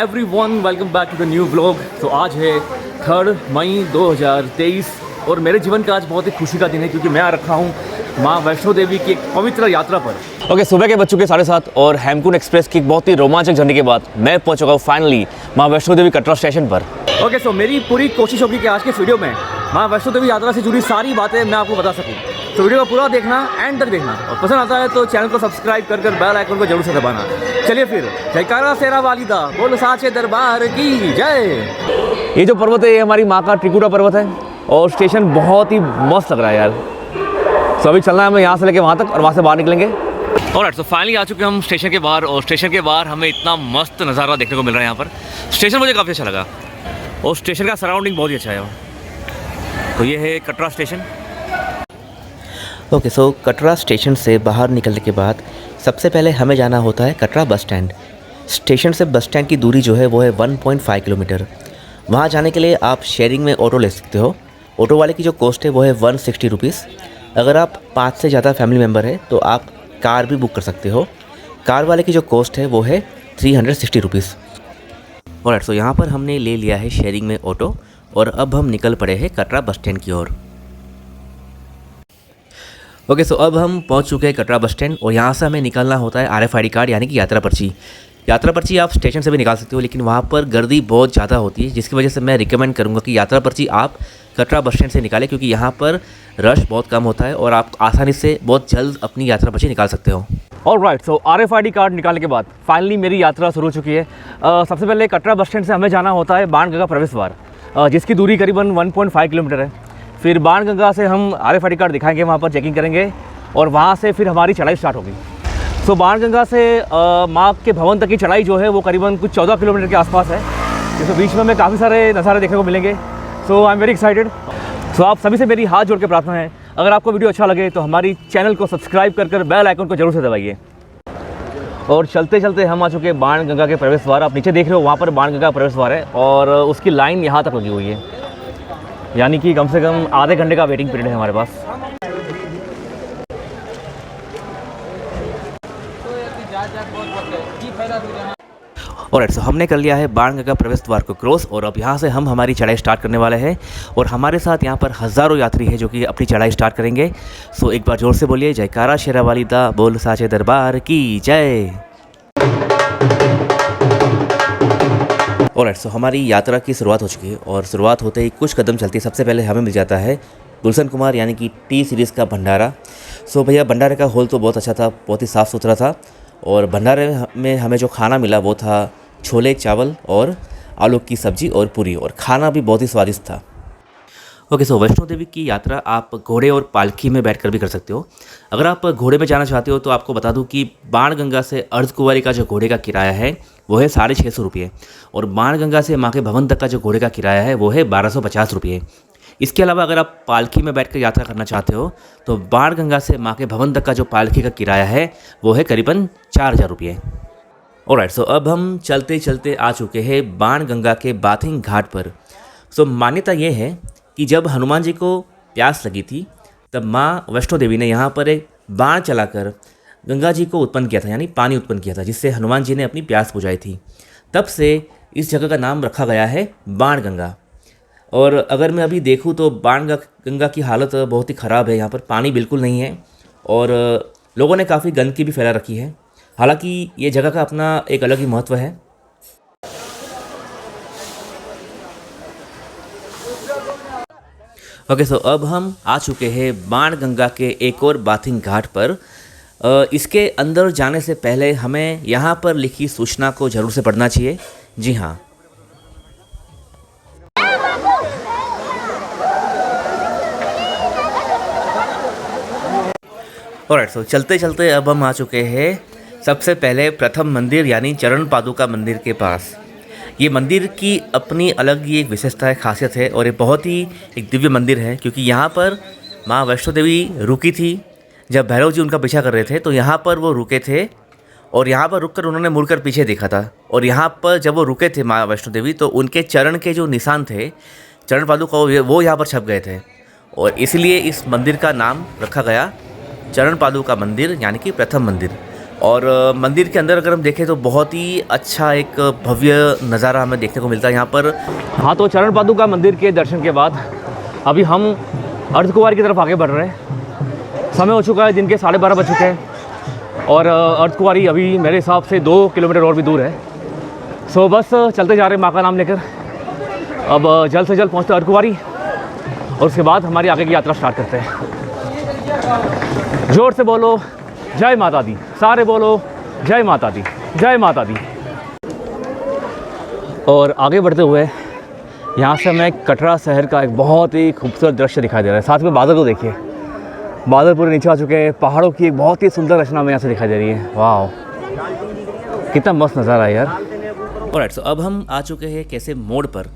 Everyone, welcome back to the new vlog. तो आज है 3 मई 2023 और मेरे जीवन का आज बहुत ही खुशी का दिन है क्योंकि मैं आ रखा हूँ माँ वैष्णो देवी की एक पवित्र यात्रा पर। ओके, सुबह के बज चुके 7:30 और हेमकुंड एक्सप्रेस की एक बहुत ही रोमांचक जर्नी के बाद मैं पहुँच चुका हूँ फाइनली माँ वैष्णो देवी कटरा स्टेशन पर। ओके, सो मेरी पूरी कोशिश होगी कि आज के वीडियो में माँ वैष्णो देवी यात्रा से जुड़ी सारी बातें मैं आपको बता सकूँ। तो वीडियो को पूरा देखना, एंड तक देखना, और पसंद आता है तो चैनल को सब्सक्राइब कर बेल आइकन को जरूर से दबाना। चलिए फिर, जयकारा शेरा वालिदा बोल साचे दरबार की जय। ये जो पर्वत है ये हमारी माँ का त्रिकुटा पर्वत है और स्टेशन बहुत ही मस्त लग रहा है यार। तो अभी चलना है हमें यहाँ से लेके वहाँ तक और वहाँ से बाहर निकलेंगे। ऑलराइट, तो फाइनली आ चुके हम स्टेशन के बाहर और स्टेशन के बाहर हमें इतना मस्त नज़ारा देखने को मिल रहा है यहाँ पर। स्टेशन मुझे काफ़ी अच्छा लगा और स्टेशन का सराउंडिंग बहुत ही अच्छा है। तो ये है कटरा स्टेशन। ओके, सो कटरा स्टेशन से बाहर निकलने के बाद सबसे पहले हमें जाना होता है कटरा बस स्टैंड। स्टेशन से बस स्टैंड की दूरी जो है वो है 1.5 किलोमीटर। वहाँ जाने के लिए आप शेयरिंग में ऑटो ले सकते हो। ऑटो वाले की जो कॉस्ट है वो है 160 रुपीज़। अगर आप 5 से ज़्यादा फैमिली मेम्बर है तो आप कार भी बुक कर सकते हो। कार वाले की जो कॉस्ट है वो है 360 रुपीज़। और सो यहाँ पर हमने ले लिया है शेयरिंग में ऑटो और अब हम निकल पड़े हैं कटरा बस स्टैंड की ओर। ओके, सो अब हम पहुंच चुके हैं कटरा बस स्टैंड और यहाँ से हमें निकालना होता है RFID कार्ड यानी कि यात्रा पर्ची। यात्रा पर्ची आप स्टेशन से भी निकाल सकते हो लेकिन वहाँ पर गर्दी बहुत ज़्यादा होती है, जिसकी वजह से मैं रिकमेंड करूँगा कि यात्रा पर्ची आप कटरा बस स्टैंड से निकालें क्योंकि यहाँ पर रश बहुत कम होता है और आप आसानी से बहुत जल्द अपनी यात्रा पर्ची निकाल सकते हो। ऑलराइट, सो RFID कार्ड निकालने के बाद फाइनली मेरी यात्रा शुरू हो चुकी है। सबसे पहले कटरा बस स्टैंड से हमें जाना होता है बाणगंगा प्रवेश द्वार, जिसकी दूरी करीबन 1.5 किलोमीटर है। फिर बाणगंगा से हम RFID कार्ड दिखाएंगे, वहाँ पर चेकिंग करेंगे और वहाँ से फिर हमारी चढ़ाई स्टार्ट होगी। सो बाणगंगा से माँ के भवन तक की चढ़ाई जो है वो करीबन कुछ 14 किलोमीटर के आसपास है, जिसमें बीच में हमें काफ़ी सारे नज़ारे देखने को मिलेंगे। सो आई एम वेरी एक्साइटेड। सो आप सभी से मेरी हाथ जोड़ के प्रार्थना है, अगर आपको वीडियो अच्छा लगे तो हमारी चैनल को सब्सक्राइब कर बेल आइकन को जरूर से दबाइए। और चलते चलते हम आ चुके हैं बाणगंगा के प्रवेश द्वार। आप नीचे देख रहे हो वहाँ पर बाणगंगा प्रवेश द्वार है और उसकी लाइन यहाँ तक लगी हुई है, यानी कि कम से कम आधे घंटे का वेटिंग पीरियड है हमारे पास। और सो हमने कर लिया है बाणगंगा प्रवेश द्वार को क्रॉस और अब यहाँ से हम हमारी चढ़ाई स्टार्ट करने वाले हैं और हमारे साथ यहाँ पर हज़ारों यात्री हैं जो कि अपनी चढ़ाई स्टार्ट करेंगे। सो एक बार जोर से बोलिए, जयकारा शेरा वालिदा बोल साचे दरबार की जय। और सो हमारी यात्रा की शुरुआत हो चुकी है और शुरुआत होते ही कुछ कदम चलती सबसे पहले हमें मिल जाता है गुलशन कुमार यानी कि टी सीरीज़ का भंडारा। सो भैया, भंडारे का हॉल तो बहुत अच्छा था, बहुत ही साफ़ सुथरा था और भंडारे में हमें जो खाना मिला वो था छोले चावल और आलू की सब्ज़ी और पूरी, और खाना भी बहुत ही स्वादिष्ट था। ओके, सो वैष्णो देवी की यात्रा आप घोड़े और पालकी में बैठकर भी कर सकते हो। अगर आप घोड़े में जाना चाहते हो तो आपको बता दूं कि बाणगंगा से अर्धकुंवारी का जो घोड़े का किराया है वो है 650 रुपये और बाणगंगा से माँ के भवन तक का जो घोड़े का किराया है वो है 1250 रुपये। इसके अलावा अगर आप पालकी में बैठकर यात्रा करना चाहते हो तो बाणगंगा से माँ के भवन तक का जो पालकी का किराया है वो है करीबन 4000 रुपये। ऑलराइट, सो अब हम चलते चलते आ चुके हैं बाणगंगा के बाथिंग घाट पर। सो मान्यता ये है कि जब हनुमान जी को प्यास लगी थी तब माँ वैष्णो देवी ने यहाँ पर एक बाण चलाकर गंगा जी को उत्पन्न किया था, यानी पानी उत्पन्न किया था, जिससे हनुमान जी ने अपनी प्यास बुझाई थी। तब से इस जगह का नाम रखा गया है बाणगंगा। और अगर मैं अभी देखूँ तो बाणगंगा की हालत बहुत ही ख़राब है, यहाँ पर पानी बिल्कुल नहीं है और लोगों ने काफ़ी गंदगी भी फैला रखी है। हालांकि ये जगह का अपना एक अलग ही महत्व है। ओके, सो अब हम आ चुके हैं बाणगंगा के एक और बाथिंग घाट पर। इसके अंदर जाने से पहले हमें यहाँ पर लिखी सूचना को ज़रूर से पढ़ना चाहिए। जी हाँ, ऑलराइट, सो चलते चलते अब हम आ चुके हैं सबसे पहले प्रथम मंदिर यानी चरण पादुका मंदिर के पास। ये मंदिर की अपनी अलग ही एक विशेषता है, खासियत है और ये बहुत ही एक दिव्य मंदिर है क्योंकि यहाँ पर माँ वैष्णो देवी रुकी थी। जब भैरव जी उनका पीछा कर रहे थे तो यहाँ पर वो रुके थे और यहाँ पर रुककर उन्होंने मुड़कर पीछे देखा था और यहाँ पर जब वो रुके थे माँ वैष्णो देवी तो उनके चरण के जो निशान थे, चरण पादुका, वो यहाँ पर छप गए थे और इसलिए इस मंदिर का नाम रखा गया चरण पादुका मंदिर यानी कि प्रथम मंदिर। और मंदिर के अंदर अगर हम देखें तो बहुत ही अच्छा एक भव्य नज़ारा हमें देखने को मिलता है यहाँ पर। हाँ, तो चरण पादुका मंदिर के दर्शन के बाद अभी हम अर्धकुंवारी की तरफ आगे बढ़ रहे हैं। समय हो चुका है, दिन के 12:30 बज चुके हैं और अर्धकुंवारी अभी मेरे हिसाब से 2 किलोमीटर और भी दूर है। सो बस चलते जा रहे हैं माँ का नाम लेकर। अब जल्द से जल्द पहुँचते हैं अर्धकुंवारी और उसके बाद हमारी आगे की यात्रा स्टार्ट करते हैं। जोर से बोलो जय माता दी, सारे बोलो जय माता दी, जय माता दी। और आगे बढ़ते हुए यहाँ से हमें कटरा शहर का एक बहुत ही खूबसूरत दृश्य दिखाई दे रहा है। साथ में बादल को देखिए, बादल पूरे नीचे आ चुके हैं। पहाड़ों की एक बहुत ही सुंदर रचना हमें यहाँ से दिखाई दे रही है। वाह, कितना मस्त नज़ारा है यार। ऑलराइट, सो अब हम आ चुके हैं कैसे मोड़ पर,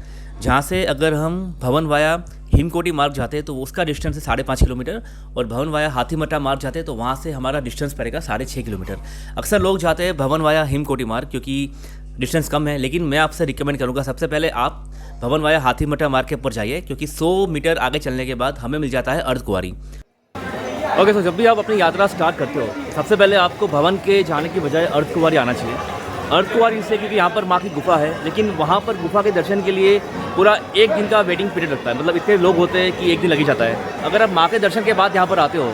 जहाँ से अगर हम भवन वाया हिमकोटी मार्ग जाते हैं तो उसका डिस्टेंस है 5.5 किलोमीटर और भवन वाया हाथीमटा मार्ग जाते हैं तो वहाँ से हमारा डिस्टेंस पड़ेगा 6.5 किलोमीटर। अक्सर लोग जाते हैं भवन वाया हिमकोटी मार्ग क्योंकि डिस्टेंस कम है, लेकिन मैं आपसे रिकमेंड करूँगा सबसे पहले आप भवन वाया हाथीमटा मार्ग के ऊपर जाइए क्योंकि 100 मीटर आगे चलने के बाद हमें मिल जाता है अर्धकुंवारी। ओके, तो जब भी आप अपनी यात्रा स्टार्ट करते हो सबसे पहले आपको भवन के जाने की बजाय अर्धकुंवारी आना चाहिए। अर्धकुंवारी इसलिए क्योंकि यहाँ पर माँ की गुफा है, लेकिन वहाँ पर गुफा के दर्शन के लिए पूरा 1 दिन का वेटिंग पीरियड लगता है। मतलब इतने लोग होते हैं कि 1 दिन लग ही जाता है। अगर आप माँ के दर्शन के बाद यहाँ पर आते हो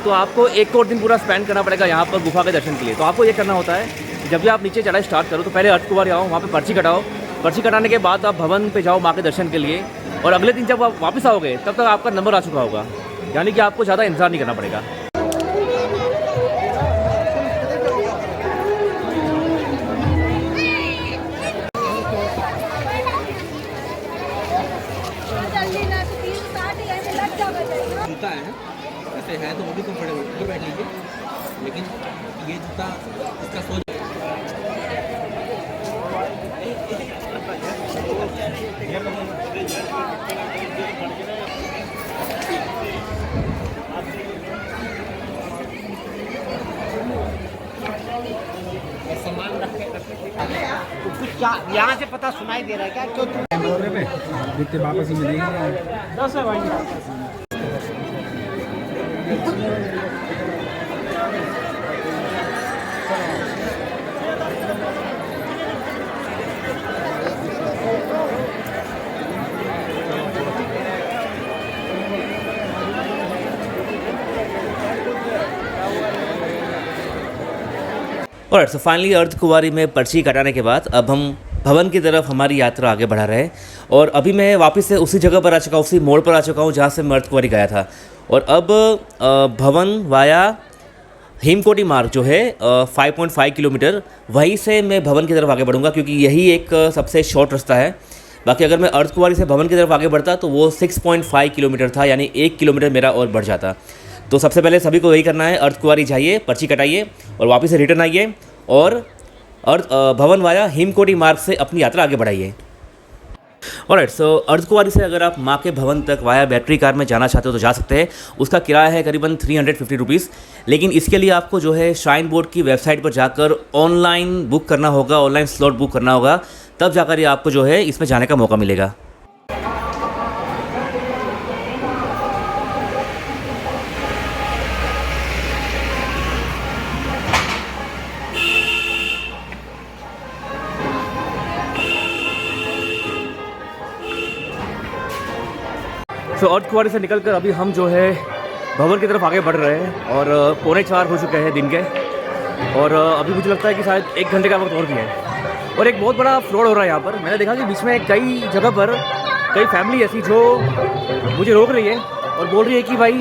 तो आपको 1 और दिन पूरा स्पेंड करना पड़ेगा यहाँ पर गुफा के दर्शन के लिए। तो आपको ये करना होता है, जब भी आप नीचे चढ़ाई स्टार्ट करो तो पहले अर्धकुंवारी आओ, वहाँ पर पर्ची कटाओ। पर्ची कटाने के बाद आप भवन पे जाओ माँ के दर्शन के लिए और अगले दिन जब आप वापस आओगे तब तक आपका नंबर आ चुका होगा, यानी कि आपको ज़्यादा इंतजार नहीं करना पड़ेगा। जूता है ऐसे है तो वो भी कंफर्टेबल ऊपर बैठ लीजिए, लेकिन ये जूता इसका सोच सामान रख के कुछ क्या यहाँ से पता सुनाई दे रहा है क्या? क्यों देखते वापस ही मिलेंगे 10 है भाई। ऑलराइट, सो फाइनली अर्धकुंवारी में पर्ची कटाने के बाद अब हम भवन की तरफ हमारी यात्रा आगे बढ़ा रहे हैं और अभी मैं वापस से उसी जगह पर आ चुका हूँ, उसी मोड़ पर आ चुका हूँ जहाँ से मैं अर्धकुंवारी गया था। और अब भवन वाया हिमकोटी मार्ग जो है 5.5 किलोमीटर, वहीं से मैं भवन की तरफ आगे बढ़ूँगा क्योंकि यही एक सबसे शॉर्ट रास्ता है। बाकी अगर मैं अर्धकुंवारी से भवन की तरफ आगे बढ़ता तो वो 6.5 किलोमीटर था, यानी 1 किलोमीटर मेरा और बढ़ जाता। तो सबसे पहले सभी को यही करना है, अर्धकुंवारी जाइए, पर्ची कटाइए और वापस से रिटर्न आइए और भवन वाया हिमकोटी मार्ग से अपनी यात्रा आगे बढ़ाइए। ऑलराइट, सो अर्धकुंवारी से अगर आप माँ के भवन तक वाया बैटरी कार में जाना चाहते हो तो जा सकते हैं। उसका किराया है करीबन 350 रुपीज़, लेकिन इसके लिए आपको जो है श्राइन बोर्ड की वेबसाइट पर जाकर ऑनलाइन बुक करना होगा, ऑनलाइन स्लॉट बुक करना होगा, तब जाकर ये आपको जो है इसमें जाने का मौका मिलेगा। तो अर्धकुंवारी से निकलकर अभी हम जो है भवन की तरफ आगे बढ़ रहे हैं और 3:45 हो चुके हैं दिन के और अभी मुझे लगता है कि शायद 1 घंटे का वक्त और भी है। और एक बहुत बड़ा फ्रॉड हो रहा है यहाँ पर। मैंने देखा कि बीच में कई जगह पर कई फैमिली ऐसी जो मुझे रोक रही है और बोल रही है कि भाई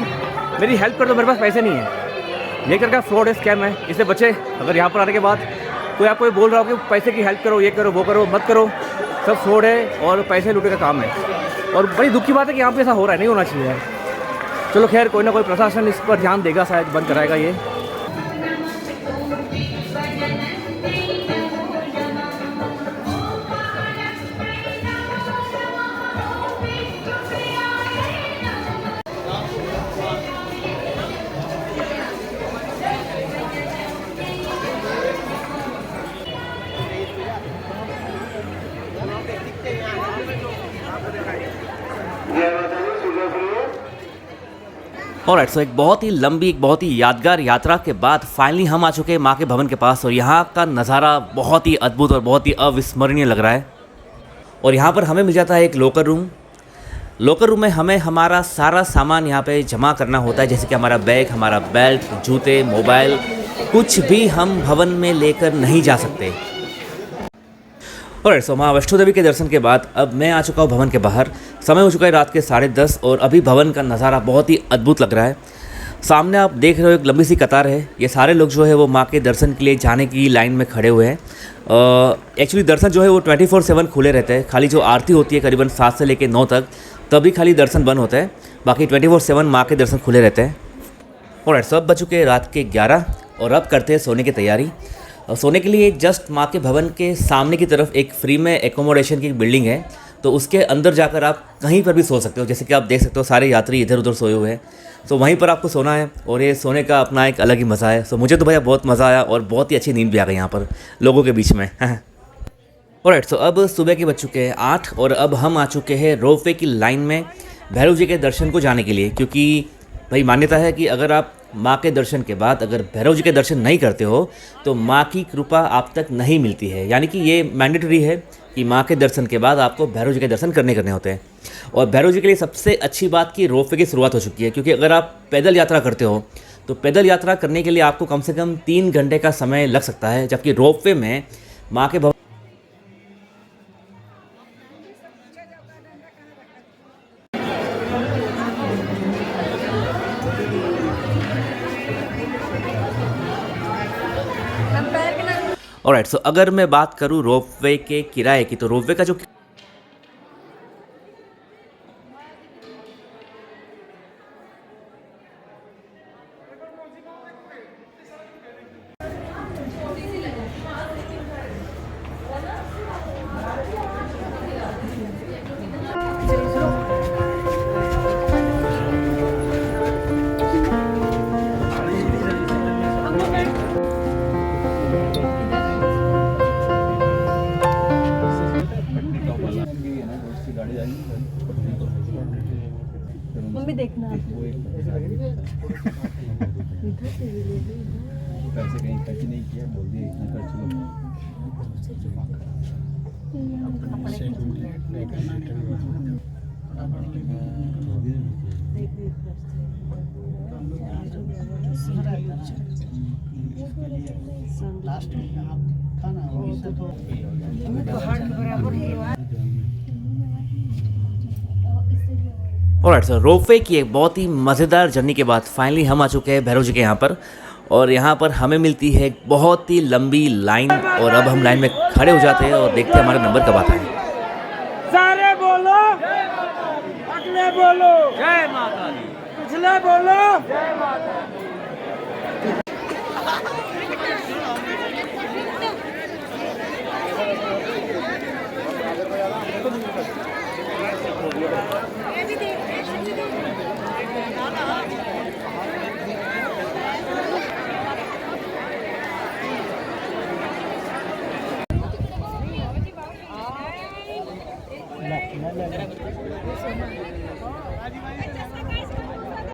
मेरी हेल्प कर दो, मेरे पास पैसे नहीं है। ये करके फ्रॉड है, स्कैम है, इससे बचे। अगर यहाँ पर आने के बाद कोई आपको ये बोल रहा हो कि पैसे की हेल्प करो, ये करो, वो करो, मत करो, सब फ्रॉड है और पैसे लूटने का काम है। और बड़ी दुख की बात है कि यहाँ पे ऐसा हो रहा है, नहीं होना चाहिए। चलो खैर, कोई ना कोई प्रशासन इस पर ध्यान देगा, शायद बंद कराएगा ये। ऑलराइट, सो एक बहुत ही लंबी, एक बहुत ही यादगार यात्रा के बाद फाइनली हम आ चुके हैं माँ के भवन के पास और यहाँ का नज़ारा बहुत ही अद्भुत और बहुत ही अविस्मरणीय लग रहा है। और यहाँ पर हमें मिल जाता है एक लॉकर रूम। लॉकर रूम में हमें हमारा सारा सामान यहाँ पे जमा करना होता है, जैसे कि हमारा बैग, हमारा बेल्ट, जूते, मोबाइल, कुछ भी हम भवन में लेकर नहीं जा सकते। ऑलराइट, सो माँ वैष्णो देवी के दर्शन के बाद अब मैं आ चुका हूँ भवन के बाहर। समय हो चुका है रात के 10:30 और अभी भवन का नज़ारा बहुत ही अद्भुत लग रहा है। सामने आप देख रहे हो एक लंबी सी कतार है। ये सारे लोग जो है वो माँ के दर्शन के लिए जाने की लाइन में खड़े हुए हैं। एक्चुअली दर्शन जो है वो 24/7 खुले रहते हैं। खाली जो आरती होती है करीबन 7 से लेकर 9 तक, तभी खाली दर्शन बंद होता है। बाकी 24/7 माँ के दर्शन खुले रहते हैं। ऑलराइट, सब बज चुके हैं रात के 11 और अब करते हैं सोने की तैयारी। सोने के लिए जस्ट माँ के भवन के सामने की तरफ एक फ्री में एकोमोडेशन की बिल्डिंग है, तो उसके अंदर जाकर आप कहीं पर भी सो सकते हो। जैसे कि आप देख सकते हो सारे यात्री इधर उधर सोए हुए हैं, तो वहीं पर आपको सोना है और ये सोने का अपना एक अलग ही मज़ा है। सो मुझे तो भैया बहुत मज़ा आया और बहुत ही अच्छी नींद भी आ गई यहाँ पर लोगों के बीच में। ऑलराइट, सो अब सुबह के बज चुके हैं 8 और अब हम आ चुके हैं रोपवे की लाइन में भैरव जी के दर्शन को जाने के लिए, क्योंकि भाई मान्यता है कि अगर आप माँ के दर्शन के बाद अगर भैरव जी के दर्शन नहीं करते हो तो माँ की कृपा आप तक नहीं मिलती है। यानी कि ये मैंडेटरी है कि माँ के दर्शन के बाद आपको भैरव जी के दर्शन करने होते हैं। और भैरव जी के लिए सबसे अच्छी बात कि रोपवे की शुरुआत हो चुकी है, क्योंकि अगर आप पैदल यात्रा करते हो तो पैदल यात्रा करने के लिए आपको कम से कम 3 घंटे का समय लग सकता है, जबकि रोपवे में माँ के भवन ऑलराइट, सो अगर मैं बात करूँ रोपवे के किराए की, तो रोपवे का जो मम्मी देखना पैसे कहीं खर्च नहीं किया, बोल दिए इतना खर्च लो। लास्ट में आप था ना वही से तो हार्ट के बराबर ही हुआ। ऑलराइट, सर रोपवे की एक बहुत ही मज़ेदार जर्नी के बाद फाइनली हम आ चुके हैं भैरव जी के यहाँ पर। और यहाँ पर हमें मिलती है एक बहुत ही लंबी लाइन और अब हम लाइन में खड़े हो जाते हैं और देखते हैं हमारा नंबर कब आता है। सारे बोलो, अगले बोलो जय माता दी, पिछले बोलो जय माता दी।